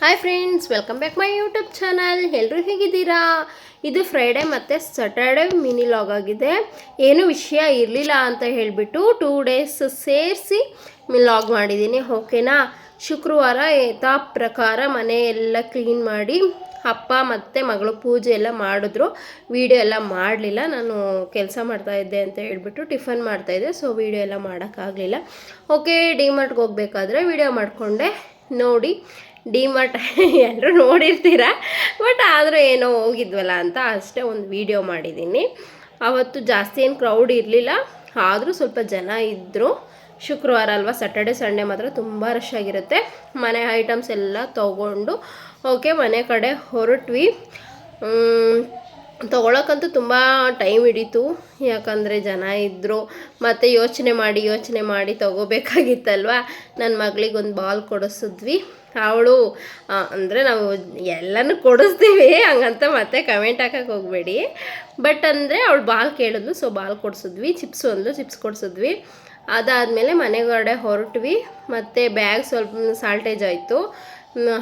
Hi friends, welcome back my YouTube channel. ಎಲ್ಲರೂ ಹೇಗಿದ್ದೀರಾ? ಇದು ಫ್ರೈಡೇ ಮತ್ತು ಸ್ಯಾಟರ್ಡೆ ಮಿನಿ ಲಾಗ್ ಆಗಿದೆ. ಏನೂ ವಿಷಯ ಇರಲಿಲ್ಲ ಅಂತ ಹೇಳಿಬಿಟ್ಟು 2 ಡೇಸ್ ಸೇರಿಸಿ ಲಾಗ್ ಮಾಡಿದ್ದೀನಿ. ಓಕೆನಾ? ಶುಕ್ರವಾರ ಯಥಾ ಪ್ರಕಾರ ಮನೆ ಎಲ್ಲ ಕ್ಲೀನ್ ಮಾಡಿ ಅಪ್ಪ ಮತ್ತು ಮಗಳು ಪೂಜೆ ಎಲ್ಲ ಮಾಡಿದ್ರು. ವೀಡಿಯೋ ಎಲ್ಲ ಮಾಡಲಿಲ್ಲ, ನಾನು ಕೆಲಸ ಮಾಡ್ತಾಯಿದ್ದೆ ಅಂತ ಹೇಳ್ಬಿಟ್ಟು ಟಿಫನ್ ಮಾಡ್ತಾಯಿದ್ದೆ. ಸೊ ವೀಡಿಯೋ ಎಲ್ಲ ಮಾಡೋಕ್ಕಾಗಲಿಲ್ಲ. ಓಕೆ, ಡಿಮಾರ್ಟ್ಗೆ ಹೋಗ್ಬೇಕಾದ್ರೆ ವೀಡಿಯೋ ಮಾಡಿಕೊಂಡೆ. ನೋಡಿ, ಡಿಮಾರ್ಟ್ ಎಲ್ಲರೂ ನೋಡಿರ್ತೀರ, ಬಟ್ ಆದರೂ ಏನೋ ಹೋಗಿದ್ವಲ್ಲ ಅಂತ ಅಷ್ಟೇ ಒಂದು ವೀಡಿಯೋ ಮಾಡಿದ್ದೀನಿ. ಆವತ್ತು ಜಾಸ್ತಿ ಏನು ಕ್ರೌಡ್ ಇರಲಿಲ್ಲ, ಆದರೂ ಸ್ವಲ್ಪ ಜನ ಇದ್ದರು. ಶುಕ್ರವಾರ ಅಲ್ವಾ, ಸ್ಯಾಟರ್ಡೆ ಸಂಡೇ ಮಾತ್ರ ತುಂಬ ರಶ್ ಆಗಿರುತ್ತೆ. ಮನೆ ಐಟಮ್ಸ್ ಎಲ್ಲ ತೊಗೊಂಡು ಓಕೆ ಮನೆ ಕಡೆ ಹೊರಟ್ವಿ. ತೊಗೊಳಕ್ಕಂತೂ ತುಂಬ ಟೈಮ್ ಹಿಡೀತು, ಯಾಕಂದರೆ ಜನ ಇದ್ದರು. ಮತ್ತು ಯೋಚನೆ ಮಾಡಿ ತೊಗೋಬೇಕಾಗಿತ್ತಲ್ವ. ನನ್ನ ಮಗಳಿಗೊಂದು ಬಾಲ್ ಕೊಡಿಸಿದ್ವಿ. ಅವಳು ಅಂದರೆ ನಾವು ಎಲ್ಲನೂ ಕೊಡಿಸ್ತೀವಿ, ಹಂಗಂತ ಮತ್ತೆ ಕಮೆಂಟ್ ಹಾಕಕ್ಕೆ ಹೋಗಬೇಡಿ. ಬಟ್ ಅಂದರೆ ಅವಳು ಬಾಲ್ ಕೇಳಿದ್ಲು, ಸೊ ಬಾಲ್ ಕೊಡಿಸಿದ್ವಿ. ಚಿಪ್ಸ್ ಕೊಡಿಸಿದ್ವಿ. ಅದಾದಮೇಲೆ ಮನೆಗಡೆ ಹೊರಟ್ವಿ. ಮತ್ತು ಬ್ಯಾಗ್ ಸ್ವಲ್ಪ ಸಾಲ್ಟೇಜ್ ಆಯಿತು,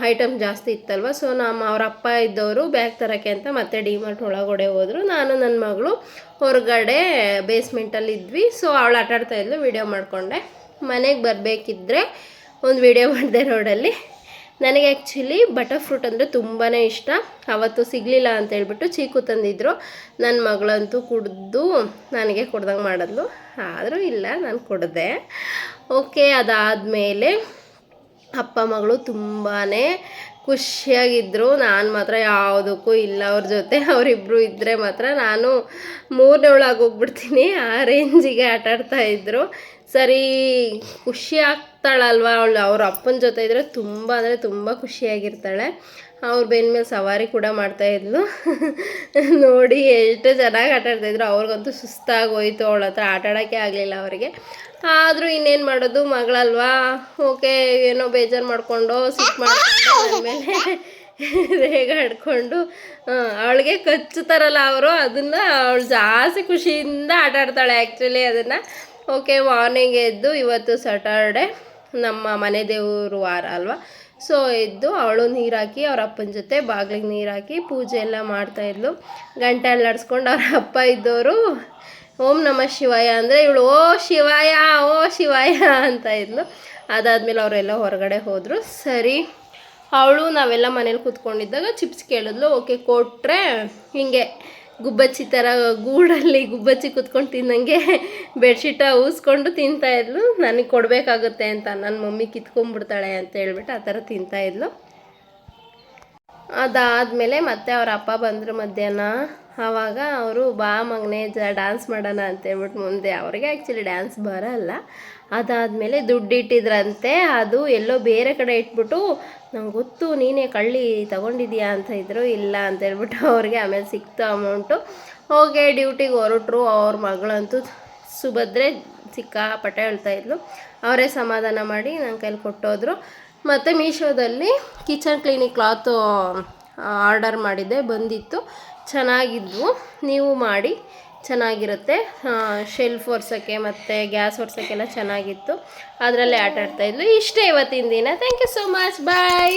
ಐಟಮ್ ಜಾಸ್ತಿ ಇತ್ತಲ್ವ. ಸೊ ಅವ್ರ ಅಪ್ಪ ಇದ್ದವರು ಬ್ಯಾಗ್ ತರೋಕ್ಕೆ ಅಂತ ಮತ್ತೆ ಡಿಮಾರ್ಟ್ ಒಳಗಡೆ ಹೋದರು. ನಾನು ನನ್ನ ಮಗಳು ಹೊರಗಡೆ ಬೇಸ್ಮೆಂಟಲ್ಲಿ ಇದ್ವಿ. ಸೊ ಅವಳು ಆಟಾಡ್ತಾಯಿದ್ಲು, ವೀಡಿಯೋ ಮಾಡಿಕೊಂಡೆ. ಮನೆಗೆ ಬರಬೇಕಿದ್ರೆ ಒಂದು ವೀಡಿಯೋ ಮಾಡಿದೆ ರೋಡಲ್ಲಿ. ನನಗೆ ಆ್ಯಕ್ಚುಲಿ ಬಟರ್ ಫ್ರೂಟ್ ಅಂದರೆ ತುಂಬಾ ಇಷ್ಟ. ಅವತ್ತು ಸಿಗಲಿಲ್ಲ ಅಂತ ಹೇಳ್ಬಿಟ್ಟು ಚೀಕು ತಂದಿದ್ರು. ನನ್ನ ಮಗಳಂತೂ ಕುಡಿದು ನನಗೆ ಕೊಡ್ದಂಗೆ ಮಾಡಿದ್ಲು, ಆದರೂ ಇಲ್ಲ, ನಾನು ಕೊಡಿದೆ. ಓಕೆ, ಅದಾದಮೇಲೆ ಅಪ್ಪ ಮಗಳು ತುಂಬಾ ಖುಷಿಯಾಗಿದ್ದರು. ನಾನು ಮಾತ್ರ ಯಾವುದಕ್ಕೂ ಇಲ್ಲ ಅವ್ರ ಜೊತೆ. ಅವರಿಬ್ಬರು ಇದ್ದರೆ ಮಾತ್ರ ನಾನು 3ನೇ ಹೋಗ್ಬಿಡ್ತೀನಿ, ಆ ರೇಂಜಿಗೆ ಆಟಾಡ್ತಾಯಿದ್ರು. ಸರಿ, ಖುಷಿ ಆಗ್ತಾಳಲ್ವ ಅವಳು. ಅವ್ರ ಅಪ್ಪನ ಜೊತೆ ಇದ್ದರೆ ತುಂಬ ಅಂದರೆ ತುಂಬ ಖುಷಿಯಾಗಿರ್ತಾಳೆ. ಅವ್ರ ಬೆನ್ನ ಮೇಲೆ ಸವಾರಿ ಕೂಡ ಮಾಡ್ತಾಯಿದ್ಲು. ನೋಡಿ ಎಷ್ಟು ಚೆನ್ನಾಗಿ ಆಟಾಡ್ತಾಯಿದ್ರು. ಅವ್ರಿಗಂತೂ ಸುಸ್ತಾಗೋಯ್ತು, ಅವಳ ಹತ್ರ ಆಟಾಡೋಕ್ಕೆ ಆಗಲಿಲ್ಲ ಅವರಿಗೆ. ಆದರೂ ಇನ್ನೇನು ಮಾಡೋದು, ಮಗಳಲ್ವಾ. ಓಕೆ, ಏನೋ ಬೇಜಾರು ಮಾಡಿಕೊಂಡು ಸಿಟ್ಟು ಮಾಡಿಕೊಂಡು ಆಮೇಲೆ ರೇಗಾಡ್ಕೊಂಡು ಅವಳಿಗೆ ಕಚ್ಚುತ್ತಾರಲ್ಲ ಅವರು, ಅದನ್ನು ಅವಳು ಜಾಸ್ತಿ ಖುಷಿಯಿಂದ ಆಟಾಡ್ತಾಳೆ ಆ್ಯಕ್ಚುಲಿ ಅದನ್ನು. ಓಕೆ, ಮಾರ್ನಿಂಗ್ ಎದ್ದು, ಇವತ್ತು ಸ್ಯಾಟರ್ಡೆ ನಮ್ಮ ಮನೆ ದೇವರು ವಾರ ಅಲ್ವಾ. ಸೊ ಎದ್ದು ಅವಳು ನೀರು ಹಾಕಿ ಅವ್ರ ಅಪ್ಪನ ಜೊತೆ ಬಾಗಿಲಿಗೆ ನೀರು ಹಾಕಿ ಪೂಜೆ ಎಲ್ಲ ಮಾಡ್ತಾಯಿದ್ಲು. ಗಂಟೆ ಅಲ್ಲಾಡಿಸ್ಕೊಂಡು ಅವ್ರ ಅಪ್ಪ ಇದ್ದವರು ಓಂ ನಮಃ ಶಿವಾಯ ಅಂದರೆ ಇವಳು ಓ ಶಿವಾಯ ಅಂತ ಇದ್ಲು. ಅದಾದಮೇಲೆ ಅವರೆಲ್ಲ ಹೊರಗಡೆ ಹೋದರು. ಸರಿ, ಅವಳು ನಾವೆಲ್ಲ ಮನೇಲಿ ಕೂತ್ಕೊಂಡಿದ್ದಾಗ ಚಿಪ್ಸ್ ಕೇಳಿದ್ಲು. ಓಕೆ, ಕೊಟ್ಟರೆ ಹಿಂಗೆ ಗುಬ್ಬಚ್ಚಿ ಥರ ಗೂಡಲ್ಲಿ ಗುಬ್ಬಚ್ಚಿ ಕೂತ್ಕೊಂಡು ತಿನ್ನಂಗೆ ಬೆಡ್ಶೀಟ ಊಸ್ಕೊಂಡು ತಿಂತಾಯಿದ್ಲು. ನನಗೆ ಕೊಡಬೇಕಾಗುತ್ತೆ ಅಂತ, ನನ್ನ ಮಮ್ಮಿ ಕಿತ್ಕೊಂಡ್ಬಿಡ್ತಾಳೆ ಅಂತ ಹೇಳ್ಬಿಟ್ಟು ಆ ಥರ ತಿಂತಾಯಿದ್ಲು. ಅದಾದಮೇಲೆ ಮತ್ತೆ ಅವ್ರ ಅಪ್ಪ ಬಂದರು ಮಧ್ಯಾಹ್ನ. ಆವಾಗ ಅವರು ಬಾ ಮಗನೇ ಡ್ಯಾನ್ಸ್ ಮಾಡೋಣ ಅಂತೇಳ್ಬಿಟ್ಟು ಮುಂದೆ, ಅವ್ರಿಗೆ ಆ್ಯಕ್ಚುಲಿ ಡ್ಯಾನ್ಸ್ ಬರೋಲ್ಲ. ಅದಾದಮೇಲೆ ದುಡ್ಡು ಇಟ್ಟಿದ್ರಂತೆ, ಅದು ಎಲ್ಲೋ ಬೇರೆ ಕಡೆ ಇಟ್ಬಿಟ್ಟು ನಂಗೆ ಗೊತ್ತು ನೀನೇ ಕಳ್ಳಿ ತೊಗೊಂಡಿದ್ಯಾ ಅಂತ ಇದ್ದರು. ಇಲ್ಲ ಅಂತ ಹೇಳ್ಬಿಟ್ಟು ಅವ್ರಿಗೆ ಆಮೇಲೆ ಸಿಕ್ತು ಅಮೌಂಟು. ಹೋಗಿ ಡ್ಯೂಟಿಗೆ ಹೊರಟ್ರು. ಅವ್ರ ಮಗಳಂತೂ ಸುಭದ್ರೆ ಸಿಕ್ಕಾಪಟ್ಟೆ ಹೇಳ್ತಾಯಿದ್ಲು. ಅವರೇ ಸಮಾಧಾನ ಮಾಡಿ ನನ್ನ ಕೈಲಿ ಕೊಟ್ಟೋದ್ರು. ಮತ್ತು ಮೀಶೋದಲ್ಲಿ ಕಿಚನ್ ಕ್ಲೀನಿಂಗ್ ಕ್ಲಾತು ಆರ್ಡರ್ ಮಾಡಿದ್ದೆ, ಬಂದಿತ್ತು. ಚೆನ್ನಾಗಿದ್ವು, ನೀವು ಮಾಡಿ, ಚೆನ್ನಾಗಿರುತ್ತೆ. ಶೆಲ್ಫ್ ಒರೆಸೋಕ್ಕೆ ಮತ್ತು ಗ್ಯಾಸ್ ಒರೆಸೋಕ್ಕೆಲ್ಲ ಚೆನ್ನಾಗಿತ್ತು. ಅದರಲ್ಲೇ ಆಟಾಡ್ತಾಯಿದ್ಲು. ಇಷ್ಟೇ ಇವತ್ತಿನ ದಿನ. Thank you so much, bye.